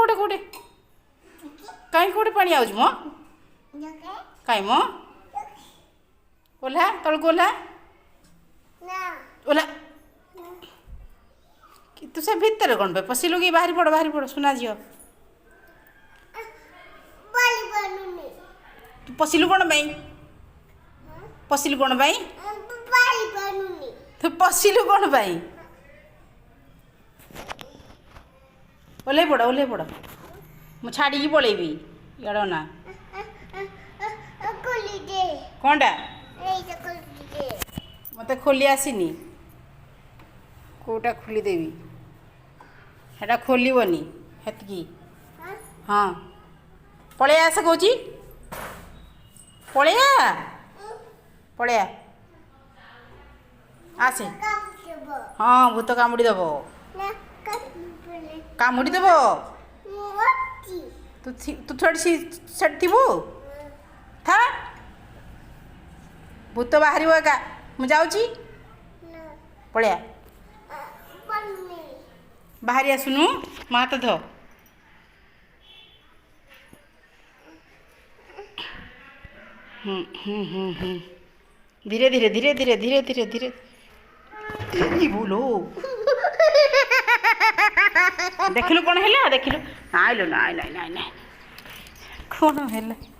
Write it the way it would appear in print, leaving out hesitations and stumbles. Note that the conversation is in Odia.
କୋଉଠି କୋଉଠି କାଇଁ କୋଉଠି ପାଣି ଆଉଛି ମो କାଇଁ ମो ଓହ୍ଲା ତଳକୁ ଓହ୍ଲା ଓହ୍ଲା ତୁ ସେ ଭିତରେ କ'ଣ ପାଇଁ ପଶିଲୁ କି ବାହାରି ପଡ଼ ସୁନା ଝିଅ ତୁ ପଶିଲୁ କ'ଣ ପାଇଁ ପଶିଲୁ କ'ଣ ପାଇଁ ତୁ ପଶିଲୁ କ'ଣ ପାଇଁ ଓହ୍ଲେଇ ପଡ଼ ମୁଁ ଛାଡ଼ିକି ପଳେଇବି ଇଆଡ଼ ନା କ'ଣଟା ମୋତେ ଖୋଲି ଆସିନି କେଉଁଟା ଖୋଲିଦେବି ସେଟା ଖୋଲିବନି ହେତିକି ହଁ ପଳେଇ ଆସ କହୁଛି ପଳେଇ ଆସେ ହଁ ଭୂତ କାମୁଡ଼ି ଦେବ ତୁ ଥୋଡ଼ି ସେଠି ଥିବୁ ଥା ଭୂତ ବାହାରିବ ଏକା ମୁଁ ଯାଉଛି ପଳେଆ ବାହାରି ଆସୁନୁ ମୋ ହାତ ଧ ଧୀରେ ଧୀରେ ଭୁଲ ଦେଖିଲୁ କ'ଣ ହେଲା ଦେଖିଲୁ ନାଇଁ କ'ଣ ହେଲା